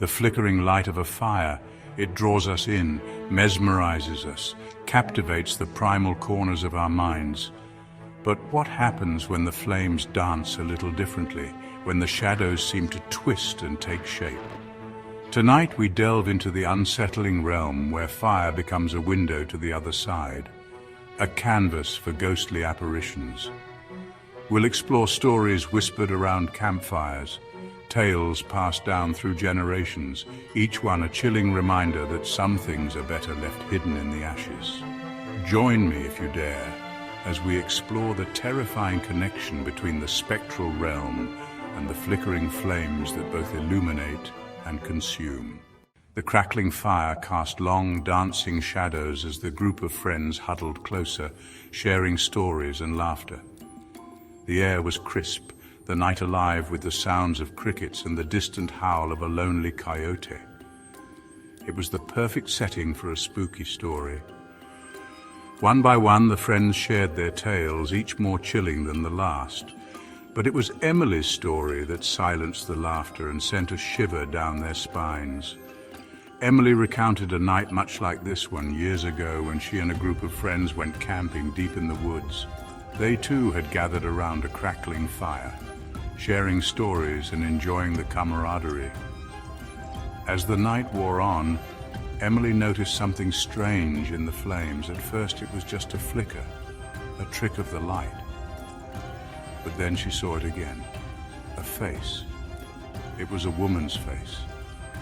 The flickering light of a fire, it draws us in, mesmerizes us, captivates the primal corners of our minds. But what happens when the flames dance a little differently, when the shadows seem to twist and take shape? Tonight we delve into the unsettling realm where fire becomes a window to the other side, a canvas for ghostly apparitions. We'll explore stories whispered around campfires, tales passed down through generations, each one a chilling reminder that some things are better left hidden in the ashes. Join me if you dare, as we explore the terrifying connection between the spectral realm and the flickering flames that both illuminate and consume. The crackling fire cast long, dancing shadows as the group of friends huddled closer, sharing stories and laughter. The air was crisp, the night alive with the sounds of crickets and the distant howl of a lonely coyote. It was the perfect setting for a spooky story. One by one, the friends shared their tales, each more chilling than the last. But it was Emily's story that silenced the laughter and sent a shiver down their spines. Emily recounted a night much like this one years ago when she and a group of friends went camping deep in the woods. They too had gathered around a crackling fire, sharing stories and enjoying the camaraderie. As the night wore on, Emily noticed something strange in the flames. At first it was just a flicker, a trick of the light. But then she saw it again, a face. It was a woman's face,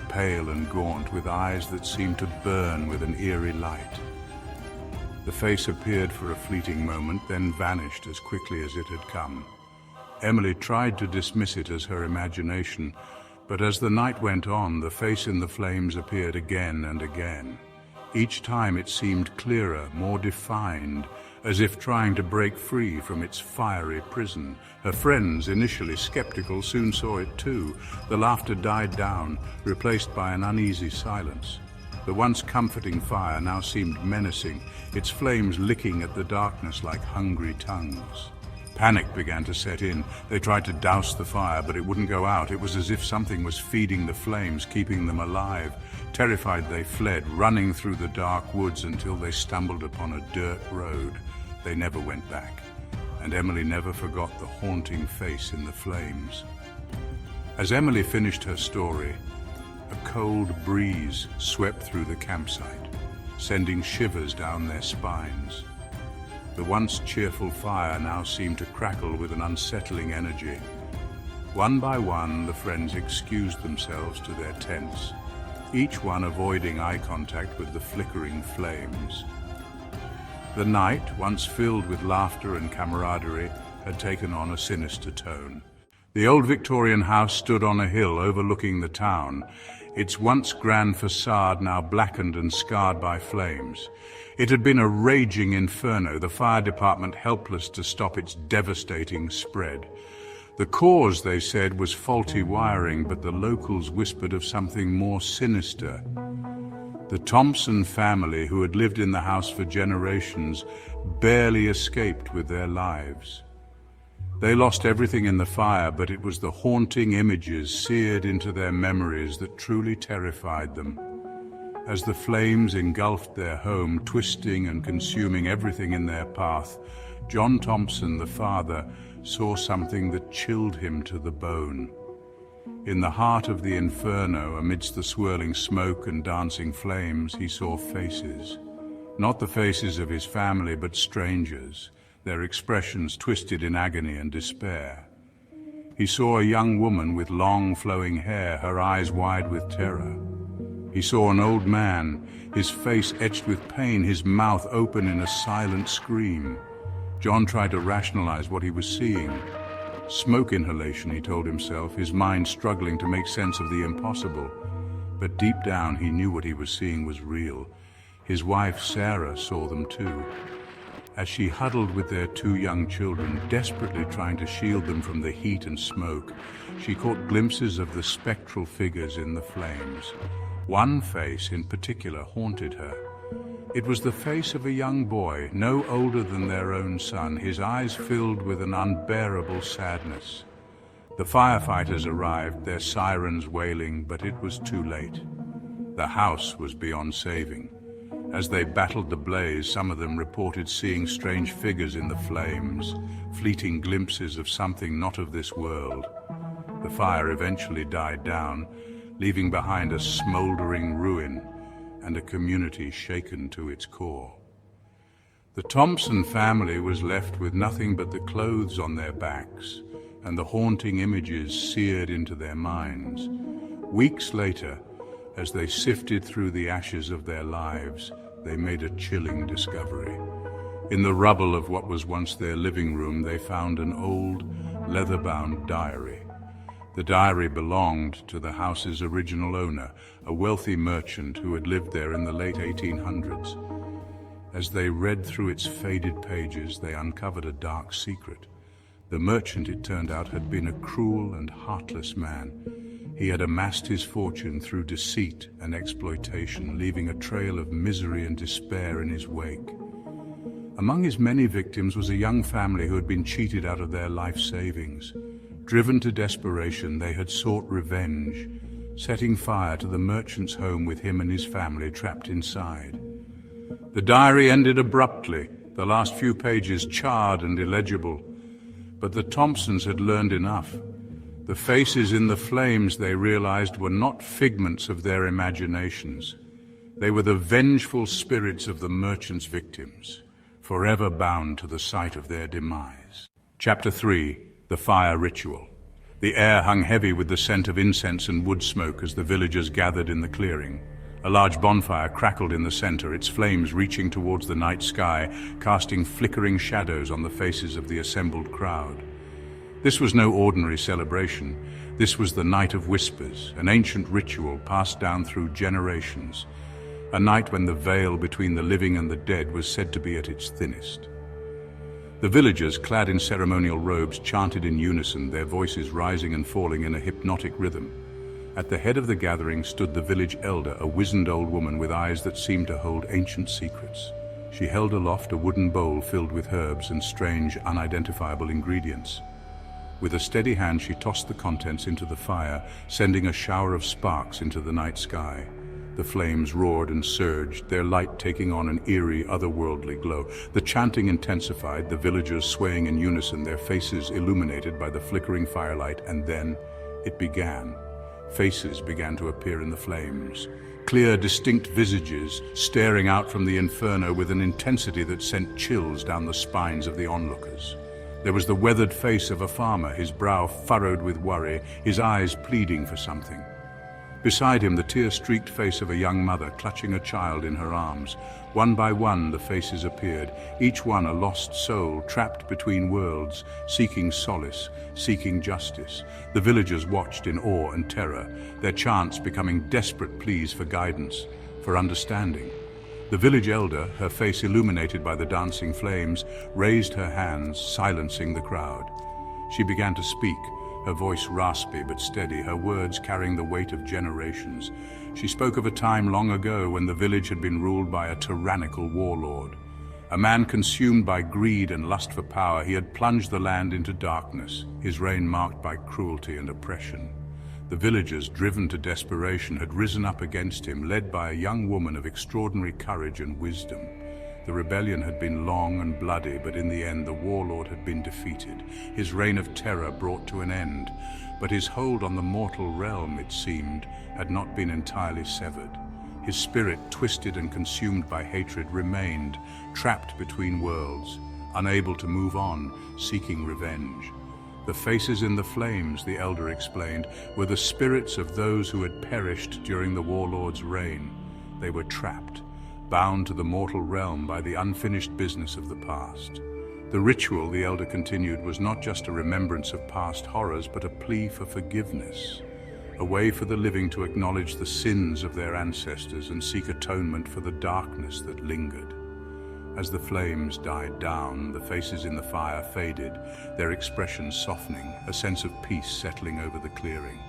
pale and gaunt, with eyes that seemed to burn with an eerie light. The face appeared for a fleeting moment, then vanished as quickly as it had come. Emily tried to dismiss it as her imagination, but as the night went on, the face in the flames appeared again and again. Each time it seemed clearer, more defined, as if trying to break free from its fiery prison. Her friends, initially skeptical, soon saw it too. The laughter died down, replaced by an uneasy silence. The once comforting fire now seemed menacing, its flames licking at the darkness like hungry tongues. Panic began to set in. They tried to douse the fire, but it wouldn't go out. It was as if something was feeding the flames, keeping them alive. Terrified, they fled, running through the dark woods until they stumbled upon a dirt road. They never went back, and Emily never forgot the haunting face in the flames. As Emily finished her story, a cold breeze swept through the campsite, sending shivers down their spines. The once cheerful fire now seemed to crackle with an unsettling energy. One by one, the friends excused themselves to their tents, each one avoiding eye contact with the flickering flames. The night, once filled with laughter and camaraderie, had taken on a sinister tone. The old Victorian house stood on a hill overlooking the town, its once grand facade now blackened and scarred by flames. It had been a raging inferno, the fire department helpless to stop its devastating spread. The cause, they said, was faulty wiring, but the locals whispered of something more sinister. The Thompson family, who had lived in the house for generations, barely escaped with their lives. They lost everything in the fire, but it was the haunting images seared into their memories that truly terrified them. As the flames engulfed their home, twisting and consuming everything in their path, John Thompson, the father, saw something that chilled him to the bone. In the heart of the inferno, amidst the swirling smoke and dancing flames, he saw faces. Not the faces of his family, but strangers, their expressions twisted in agony and despair. He saw a young woman with long flowing hair, her eyes wide with terror. He saw an old man, his face etched with pain, his mouth open in a silent scream. John tried to rationalize what he was seeing. Smoke inhalation, he told himself, his mind struggling to make sense of the impossible. But deep down he knew what he was seeing was real. His wife, Sarah, saw them too. As she huddled with their two young children, desperately trying to shield them from the heat and smoke, she caught glimpses of the spectral figures in the flames. One face in particular haunted her. It was the face of a young boy, no older than their own son, his eyes filled with an unbearable sadness. The firefighters arrived, their sirens wailing, but it was too late. The house was beyond saving. As they battled the blaze, some of them reported seeing strange figures in the flames, fleeting glimpses of something not of this world. The fire eventually died down, leaving behind a smoldering ruin and a community shaken to its core. The Thompson family was left with nothing but the clothes on their backs and the haunting images seared into their minds. Weeks later, as they sifted through the ashes of their lives, they made a chilling discovery. In the rubble of what was once their living room, they found an old, leather-bound diary. The diary belonged to the house's original owner, a wealthy merchant who had lived there in the late 1800s. As they read through its faded pages, they uncovered a dark secret. The merchant, it turned out, had been a cruel and heartless man. He had amassed his fortune through deceit and exploitation, leaving a trail of misery and despair in his wake. Among his many victims was a young family who had been cheated out of their life savings. Driven to desperation, they had sought revenge, setting fire to the merchant's home with him and his family trapped inside. The diary ended abruptly, the last few pages charred and illegible. But the Thompsons had learned enough. The faces in the flames, they realized, were not figments of their imaginations. They were the vengeful spirits of the merchant's victims, forever bound to the site of their demise. Chapter 3. The Fire Ritual. The air hung heavy with the scent of incense and wood smoke as the villagers gathered in the clearing. A large bonfire crackled in the center, its flames reaching towards the night sky, casting flickering shadows on the faces of the assembled crowd. This was no ordinary celebration. This was the Night of Whispers, an ancient ritual passed down through generations. A night when the veil between the living and the dead was said to be at its thinnest. The villagers, clad in ceremonial robes, chanted in unison, their voices rising and falling in a hypnotic rhythm. At the head of the gathering stood the village elder, a wizened old woman with eyes that seemed to hold ancient secrets. She held aloft a wooden bowl filled with herbs and strange, unidentifiable ingredients. With a steady hand, she tossed the contents into the fire, sending a shower of sparks into the night sky. The flames roared and surged, their light taking on an eerie, otherworldly glow. The chanting intensified, the villagers swaying in unison, their faces illuminated by the flickering firelight, and then it began. Faces began to appear in the flames. Clear, distinct visages staring out from the inferno with an intensity that sent chills down the spines of the onlookers. There was the weathered face of a farmer, his brow furrowed with worry, his eyes pleading for something. Beside him, the tear-streaked face of a young mother clutching a child in her arms. One by one, the faces appeared, each one a lost soul trapped between worlds, seeking solace, seeking justice. The villagers watched in awe and terror, their chants becoming desperate pleas for guidance, for understanding. The village elder, her face illuminated by the dancing flames, raised her hands, silencing the crowd. She began to speak, her voice raspy but steady, her words carrying the weight of generations. She spoke of a time long ago when the village had been ruled by a tyrannical warlord. A man consumed by greed and lust for power, he had plunged the land into darkness, his reign marked by cruelty and oppression. The villagers, driven to desperation, had risen up against him, led by a young woman of extraordinary courage and wisdom. The rebellion had been long and bloody, but in the end the warlord had been defeated, his reign of terror brought to an end. But his hold on the mortal realm, it seemed, had not been entirely severed. His spirit, twisted and consumed by hatred, remained, trapped between worlds, unable to move on, seeking revenge. The faces in the flames, the elder explained, were the spirits of those who had perished during the warlord's reign. They were trapped, bound to the mortal realm by the unfinished business of the past. The ritual, the elder continued, was not just a remembrance of past horrors, but a plea for forgiveness, a way for the living to acknowledge the sins of their ancestors and seek atonement for the darkness that lingered. As the flames died down, the faces in the fire faded, their expressions softening, a sense of peace settling over the clearing.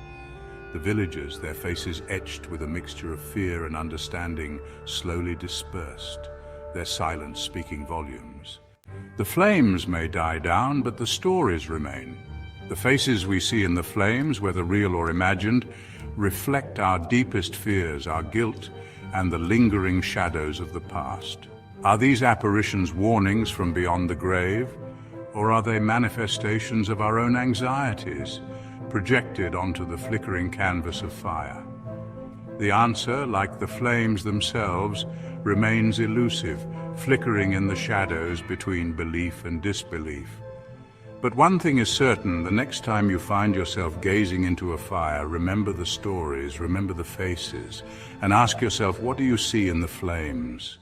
The villagers, their faces etched with a mixture of fear and understanding, slowly dispersed, their silence speaking volumes. The flames may die down, but the stories remain. The faces we see in the flames, whether real or imagined, reflect our deepest fears, our guilt, and the lingering shadows of the past. Are these apparitions warnings from beyond the grave, or are they manifestations of our own anxieties, projected onto the flickering canvas of fire? The answer, like the flames themselves, remains elusive, flickering in the shadows between belief and disbelief. But one thing is certain: the next time you find yourself gazing into a fire, remember the stories, remember the faces, and ask yourself, what do you see in the flames?